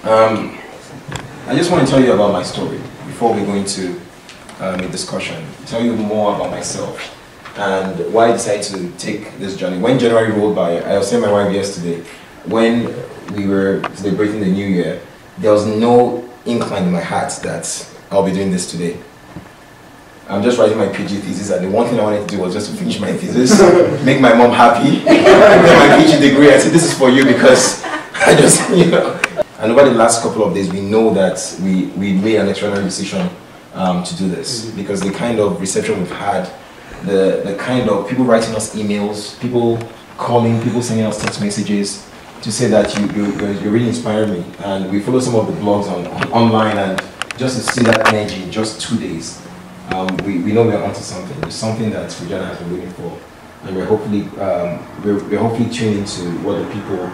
I just want to tell you about my story before we go into a discussion. Tell you more about myself and why I decided to take this journey. When January rolled by, I was telling my wife yesterday, when we were celebrating the new year, there was no incline in my heart that I'll be doing this today. I'm just writing my PG thesis, and the one thing I wanted to do was just to finish my thesis, make my mom happy, get my PG degree. I said, this is for you because I just, you know. And over the last couple of days, we know that we made an extraordinary decision to do this because the kind of reception we've had, the kind of people writing us emails, people calling, people sending us text messages to say that you really inspired me. And we follow some of the blogs online, and just to see that energy in just 2 days, we know we're onto something. It's something that Fujana has been waiting for, and we're hopefully tuned into what the people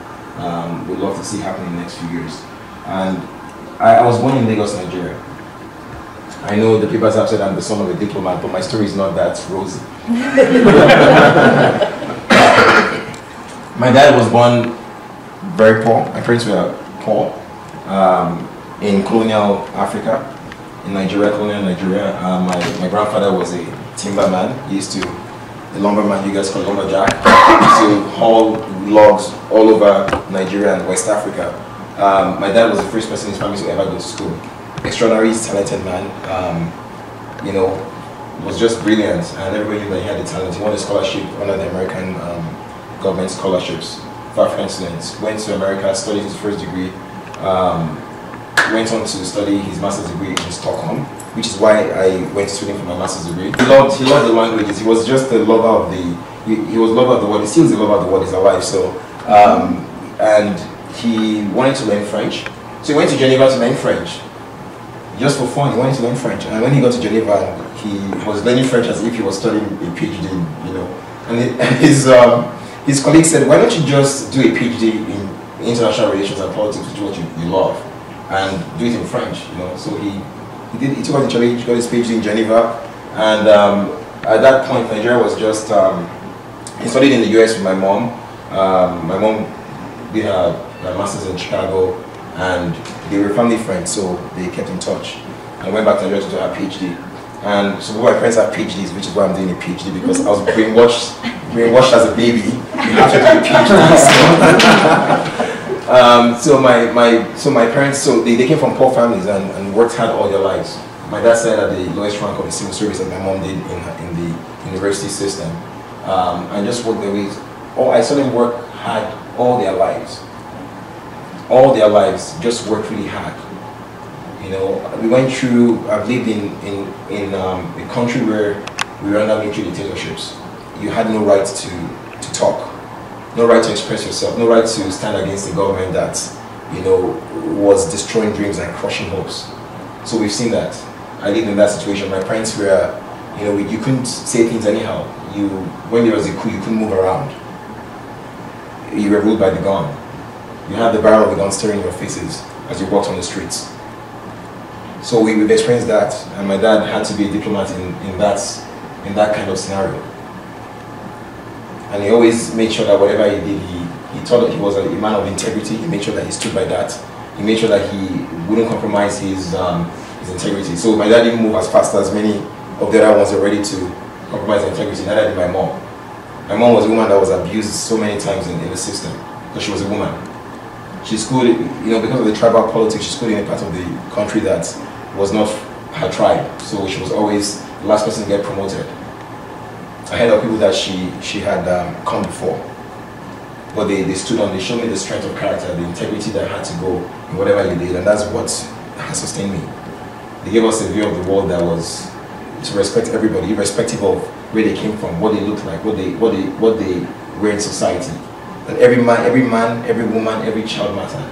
would love to see happen in the next few years. And I was born in Lagos, Nigeria. I know the papers have said I'm the son of a diplomat, but my story is not that rosy. My dad was born very poor. My parents were poor in colonial Africa, in Nigeria, colonial Nigeria. My grandfather was a timberman. He used to, the lumberman you guys call lumberjack, to haul logs all over Nigeria and West Africa. My dad was the first person in his family to ever go to school. Extraordinary, talented man, you know, was just brilliant, and everybody knew that he had the talent. He won a scholarship under the American government scholarships for African students. Went to America, studied his first degree, went on to study his master's degree in Stockholm, which is why I went to Sweden for my master's degree. He loved the languages. He was just the lover of the, he was lover of the world. He still is the lover of the world. He's alive. So, and he wanted to learn French. So he went to Geneva to learn French. Just for fun, he wanted to learn French. And when he got to Geneva, he was learning French as if he was studying a PhD, you know. And his colleague said, why don't you just do a PhD in international relations and politics, which is what you love, and do it in French, you know. So he took on the challenge, got his PhD in Geneva, and at that point, Nigeria was just, he studied in the US with my mom. My mom did her master's in Chicago, and they were family friends, so they kept in touch. I went back to Nigeria to do her PhD. And so my parents have PhDs, which is why I'm doing a PhD, because I was brainwashed as a baby. You have to do a PhD. So my parents, they came from poor families and worked hard all their lives. My dad started at the lowest rank of the civil service, and my mom did in the university system. And just worked their ways. I saw them work hard all their lives. All their lives, just worked really hard. You know, we went through, I've lived in a country where we were under military dictatorships. You had no right to talk, no right to express yourself, no right to stand against the government that, you know, was destroying dreams and crushing hopes. So we've seen that. I lived in that situation. My parents were, you know, you couldn't say things anyhow. When there was a coup, you couldn't move around. You were ruled by the gun. You had the barrel of the gun staring in your faces as you walked on the streets. So we've experienced that, and my dad had to be a diplomat in that kind of scenario. And he always made sure that whatever he did, he thought that he was a man of integrity. He made sure that he stood by that. He made sure that he wouldn't compromise his integrity. So my dad didn't move as fast as many of the other ones were ready to compromise integrity. Neither did my mom. My mom was a woman that was abused so many times in the system because she was a woman. She schooled, you know, because of the tribal politics, she schooled in a part of the country that was not her tribe. So she was always the last person to get promoted. I heard of people that she had come before. But they stood on, they showed me the strength of character, the integrity that had to go in whatever you did, and that's what has sustained me. They gave us a view of the world that was to respect everybody, irrespective of where they came from, what they looked like, what they were in society. That every man, every woman, every child mattered.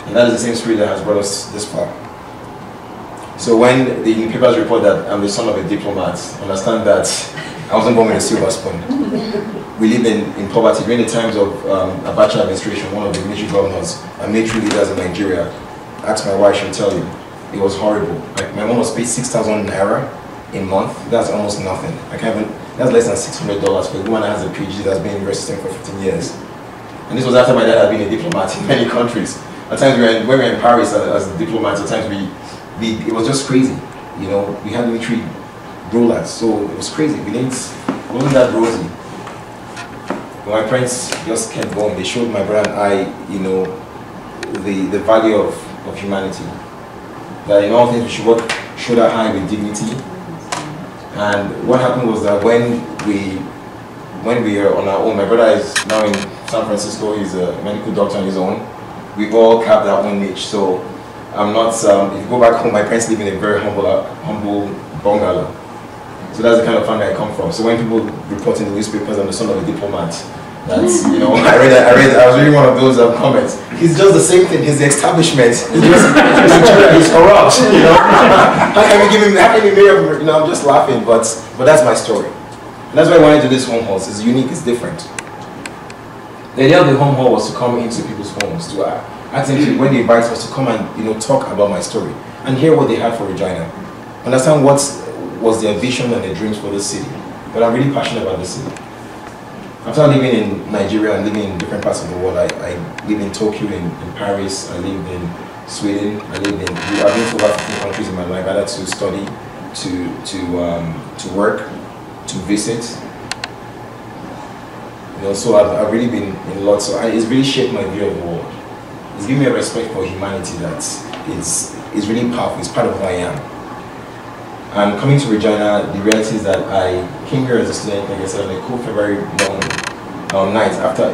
And that is the same spirit that has brought us this far. So when the newspapers report that I'm the son of a diplomat, understand that I wasn't born with a silver spoon. We lived in poverty. During the times of Abacha administration, one of the military governors and military leaders in Nigeria, asked my wife, she'll tell you, it was horrible. Like, my mom was paid 6,000 naira a month. That's almost nothing. That's less than $600 for a woman that has a PhD that's been in the university for 15 years. And this was after my dad had been a diplomat in many countries. At times when we were in Paris as diplomats, at times it was just crazy. You know, we had military rulers, so it was crazy. It wasn't that rosy. But my parents just kept going. They showed my brother and I, you know, the value of humanity. That in all things we should work shoulder high with dignity. And what happened was that when we are on our own, my brother is now in San Francisco, he's a medical doctor on his own. We've all carved our own niche. So I'm not, if you go back home, my parents live in a very humble bungalow. So that's the kind of family I come from. So when people report in the newspapers, I'm the son of a diplomat. That's, you know, I was reading one of those comments. He's just the same thing. He's the establishment. He's corrupt. You know, how can we marry? You know, I'm just laughing, but that's my story. And that's why I wanted to do this home halls. It's unique. It's different. The idea of the home hall was to come into people's homes to ask them when they invite us to come and, you know, talk about my story and hear what they had for Regina. Understand what was their vision and their dreams for this city. But I'm really passionate about this city. After living in Nigeria and living in different parts of the world, I lived in Tokyo, in Paris, I lived in Sweden, I've been to over 15 countries in my life, either to study, to work, to visit. You know, so I've really been in lots, so it's really shaped my view of the world. It's given me a respect for humanity that is really powerful, it's part of who I am. And coming to Regina, the reality is that I came here as a student, like I said, on a cool February night after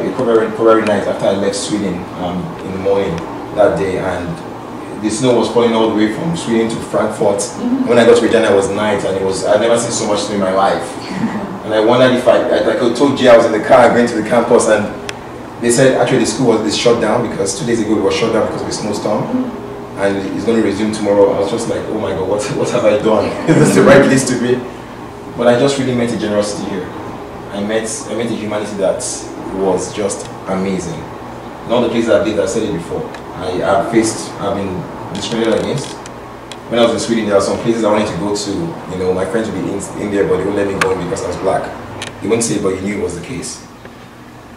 I left Sweden in the morning that day, and the snow was falling all the way from Sweden to Frankfurt. When I got to Regina, it was night, and I'd never seen so much snow in my life. And I wondered if I could told Jay I was in the car going to the campus, and they said actually the school was shut down because 2 days ago it was shut down because of a snowstorm. And it's going to resume tomorrow. I was just like, oh my God, what have I done? Is this the right place to be? But I just really met a generosity here. I met a humanity that was just amazing. In all the places I've lived, I said it before, I've been discriminated against. When I was in Sweden, there were some places I wanted to go to. You know, my friends would be in there, but they wouldn't let me go in because I was black. They wouldn't say it, but you knew it was the case.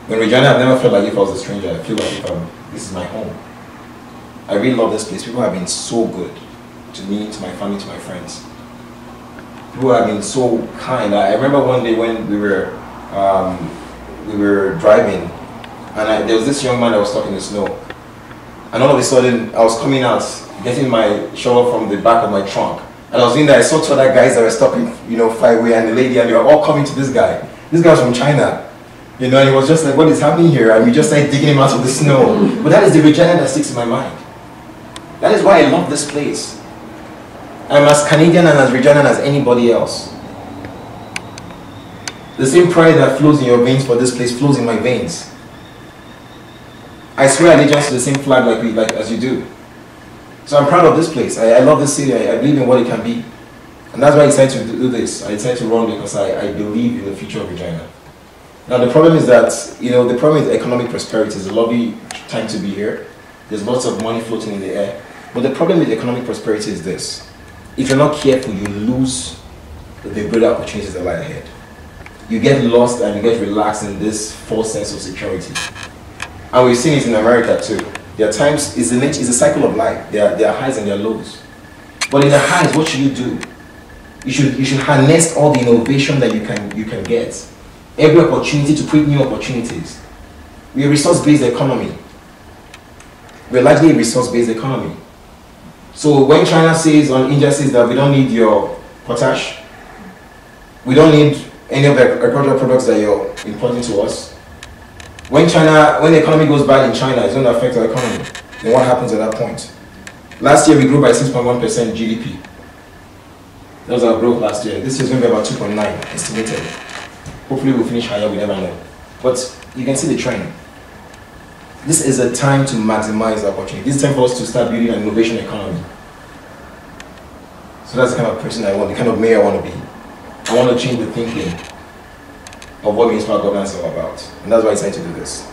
When Regina, I've never felt like if I was a stranger. I feel like this is my home. I really love this place. People have been so good to me, to my family, to my friends. People have been so kind. I remember one day when we were driving, and there was this young man that was stuck in the snow. And all of a sudden, I was coming out, getting my shovel from the back of my trunk. And I was doing that. I saw two other guys that were stuck in, you know, Fireway and the lady, and they were all coming to this guy. This guy was from China. You know, and he was just like, what is happening here? And we just started digging him out of the snow. But that is the Regina that sticks in my mind. That is why I love this place. I'm as Canadian and as Regina as anybody else. The same pride that flows in your veins for this place flows in my veins. I swear allegiance to the same flag like as you do. So I'm proud of this place. I love this city. I believe in what it can be. And that's why I decided to do this. I decided to run because I believe in the future of Regina. Now the problem is that, you know, the problem is economic prosperity. It's a lovely time to be here. There's lots of money floating in the air. But the problem with economic prosperity is this. If you're not careful, you lose the greater opportunities that lie ahead. You get lost and you get relaxed in this false sense of security. And we've seen it in America too. There are times, it's a cycle of life. There are highs and there are lows. But in the highs, what should you do? You should harness all the innovation that you can get. Every opportunity to create new opportunities. We're a resource-based economy. We're largely a resource-based economy. So when China says, or India says that we don't need your potash, we don't need any of the agricultural products that you're importing to us. When the economy goes bad in China, it's going to affect our economy. Then what happens at that point? Last year we grew by 6.1% GDP. That was our growth last year. This year is going to be about 2.9 estimated. Hopefully we'll finish higher, we never know. But you can see the trend. This is a time to maximize the opportunity. This is time for us to start building an innovation economy. So that's the kind of person I want, the kind of mayor I want to be. I want to change the thinking of what municipal governance is all about. And that's why I decided to do this.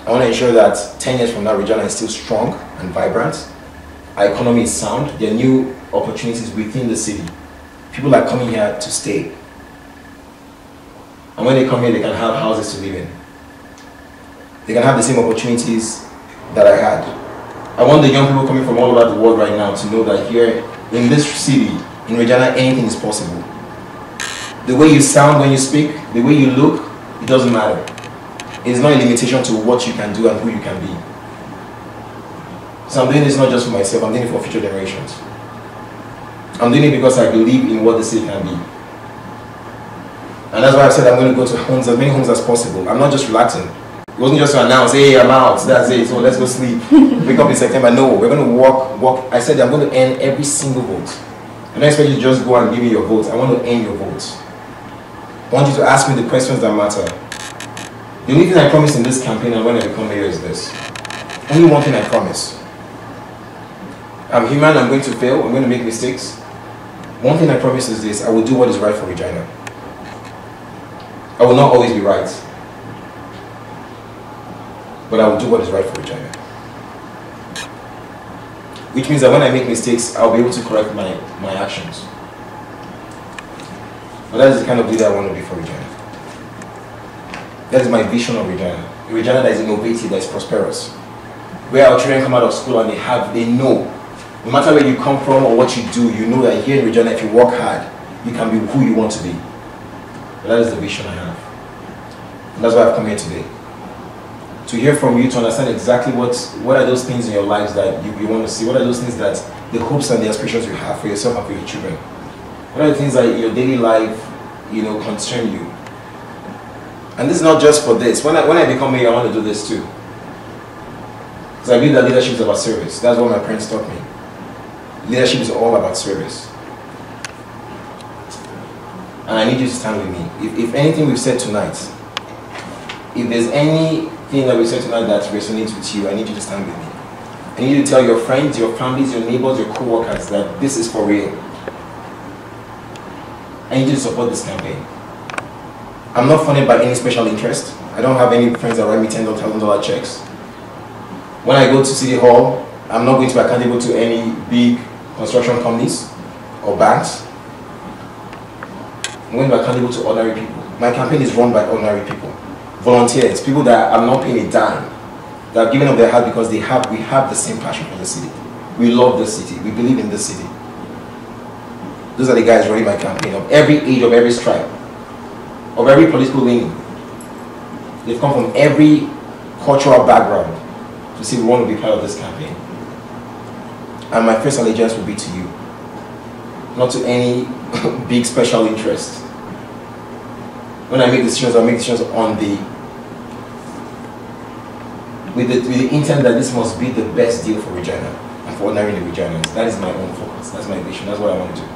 I want to ensure that 10 years from now, Regina is still strong and vibrant. Our economy is sound. There are new opportunities within the city. People are coming here to stay. And when they come here, they can have houses to live in. They can have the same opportunities that I had. I want the young people coming from all over the world right now to know that here in this city, in Regina, anything is possible. The way you sound when you speak, the way you look, it doesn't matter. It's not a limitation to what you can do and who you can be. So I'm doing this not just for myself, I'm doing it for future generations. I'm doing it because I believe in what the city can be. And that's why I've said I'm going to go to homes, as many homes as possible. I'm not just relaxing. It wasn't just to announce, hey, I'm out, that's it, so let's go sleep. Wake up in September. No, we're going to walk. I said I'm going to end every single vote. I don't expect you to just go and give me your vote. I want to end your votes. I want you to ask me the questions that matter. The only thing I promise in this campaign and when I become mayor is this. Only one thing I promise. I'm human, I'm going to fail, I'm going to make mistakes. One thing I promise is this, I will do what is right for Regina. I will not always be right. But I will do what is right for Regina. Which means that when I make mistakes, I'll be able to correct my actions. But that is the kind of leader I want to be for Regina. That is my vision of Regina. A Regina that is innovative, that is prosperous. Where our children come out of school and they know, no matter where you come from or what you do, you know that here in Regina, if you work hard, you can be who you want to be. But that is the vision I have. And that's why I've come here today. To hear from you, to understand exactly what are those things in your lives that you want to see, what are those things that, the hopes and the aspirations you have for yourself and for your children. What are the things that in your daily life, concern you? And this is not just for this. When I become mayor, I want to do this too. Because I believe that leadership is about service. That's what my parents taught me. Leadership is all about service. And I need you to stand with me. If anything we've said tonight, if there's anything that we said tonight that resonates with you, I need you to stand with me. I need you to tell your friends, your families, your neighbors, your co-workers that this is for real. I need you to support this campaign. I'm not funded by any special interest. I don't have any friends that write me $10,000 checks. When I go to City Hall, I'm not going to be accountable to any big construction companies or banks. I'm going to be accountable to ordinary people. My campaign is run by ordinary people. Volunteers, people that I'm not paying a dime, that have given up their heart because we have the same passion for the city. We love the city. We believe in the city. Those are the guys running my campaign of every age, of every stripe, of every political leaning. They've come from every cultural background to see we want to be part of this campaign. And my first allegiance will be to you, not to any big special interest. When I make decisions, I'll make decisions on with the intent that this must be the best deal for Regina and for ordinary Reginians. That is my own focus. That's my vision. That's what I want to do.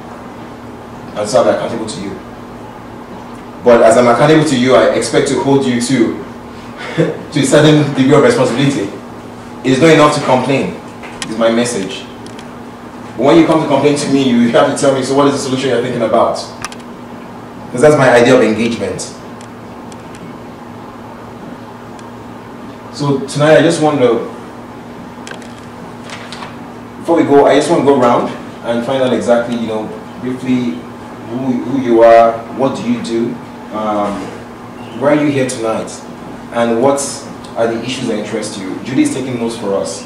And so I'll be accountable to you. But as I'm accountable to you, I expect to hold you to a certain degree of responsibility. It is not enough to complain. Is my message. But when you come to complain to me, you have to tell me, so what is the solution you're thinking about? Because that's my idea of engagement. So tonight I just want to, before we go, I just want to go around and find out exactly, briefly who you are, what do you do, why are you here tonight, and what are the issues that interest you. Judy is taking notes for us.